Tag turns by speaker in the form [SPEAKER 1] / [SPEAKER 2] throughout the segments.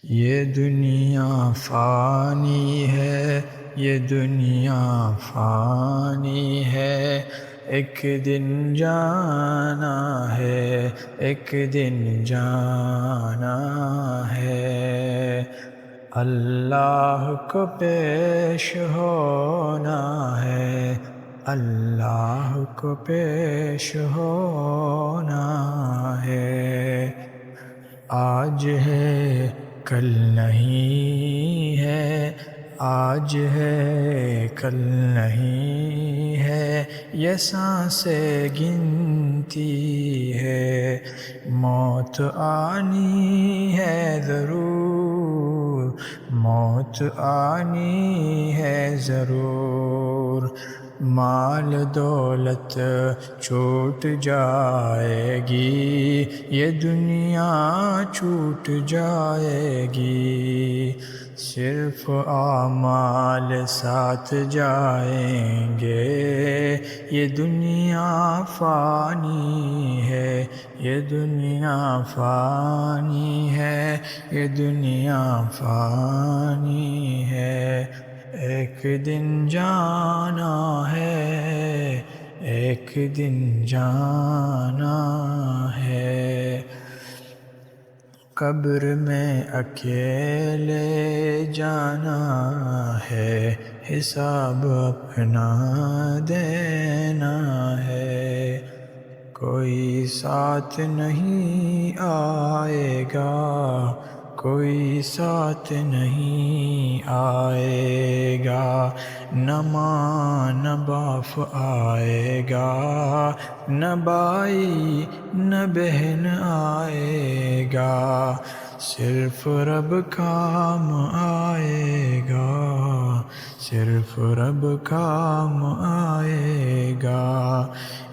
[SPEAKER 1] یہ دنیا فانی ہے، یہ دنیا فانی ہے، ایک دن جانا ہے، ایک دن جانا ہے۔ اللہ کو پیش ہونا ہے، اللہ کو پیش ہونا ہے۔ آج ہے کل نہیں ہے، آج ہے کل نہیں ہے، یہ سانسیں گنتی ہے۔ موت آنی ہے ضرور، موت آنی ہے ضرور۔ مال دولت چھوٹ جائے گی، یہ دنیا چھوٹ جائے گی، صرف اعمال ساتھ جائیں گے۔ یہ دنیا فانی ہے، یہ دنیا فانی ہے، یہ دنیا فانی ہے۔ ایک دن جانا ہے، ایک دن جانا ہے۔ قبر میں اکیلے جانا ہے، حساب اپنا دینا ہے۔ کوئی ساتھ نہیں آئے گا، کوئی ساتھ نہیں آئے گا، نہ ماں نہ باپ آئے گا، نہ بھائی نہ بہن آئے گا، صرف رب کام آئے گا، صرف رب کام آئے گا۔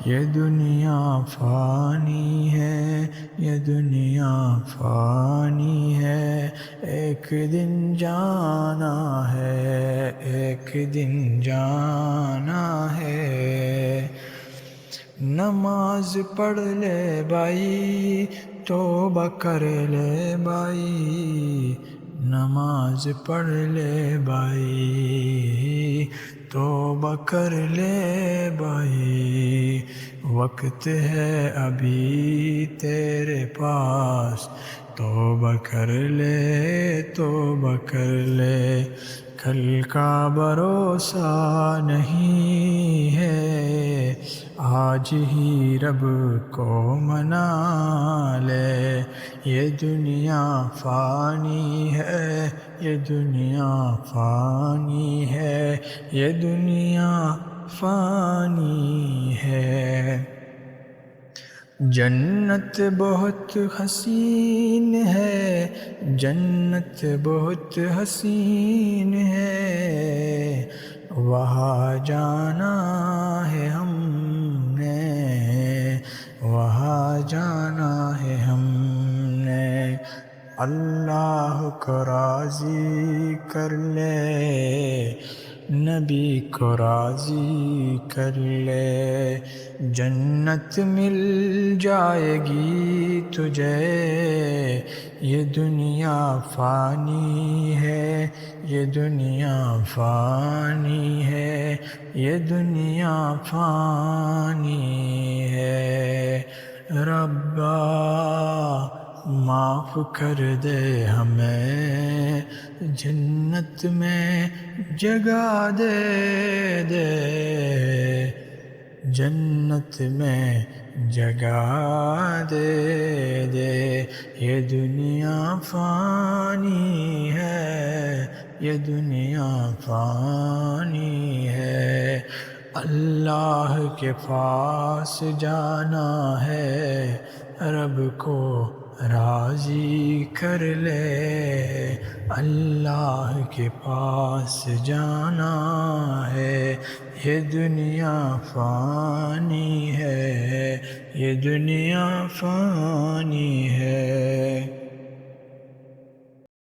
[SPEAKER 1] یہ دنیا فانی ہے، یہ دنیا فانی ہے، ایک دن جانا ہے، ایک دن جانا ہے۔ نماز پڑھ لے بھائی، توبہ کر لے بھائی، نماز پڑھ لے بھائی، توبہ کر لے بھائی، وقت ہے ابھی تیرے پاس، توبہ کر لے، توبہ کر لے، کل کا بھروسہ نہیں ہے، آج ہی رب کو منا لے۔ یہ دنیا فانی ہے، یہ دنیا فانی ہے، یہ دنیا فانی ہے۔ جنت بہت حسین ہے، جنت بہت حسین ہے، وہاں جانا ہے ہم نے، وہاں جانا ہے ہم نے۔ اللہ کو راضی کر لے، نبی کو راضی کر لے، جنت مل جائے گی تجھے۔ یہ دنیا فانی ہے، یہ دنیا فانی ہے، یہ دنیا فانی ہے۔ ربا معاف کر دے ہمیں، جنت میں جگہ دے دے، جنت میں جگہ دے دے۔ یہ دنیا فانی ہے، یہ دنیا فانی ہے، اللہ کے پاس جانا ہے، رب کو راضی کر لے، اللہ کے پاس جانا ہے۔ یہ دنیا فانی ہے، یہ دنیا فانی ہے۔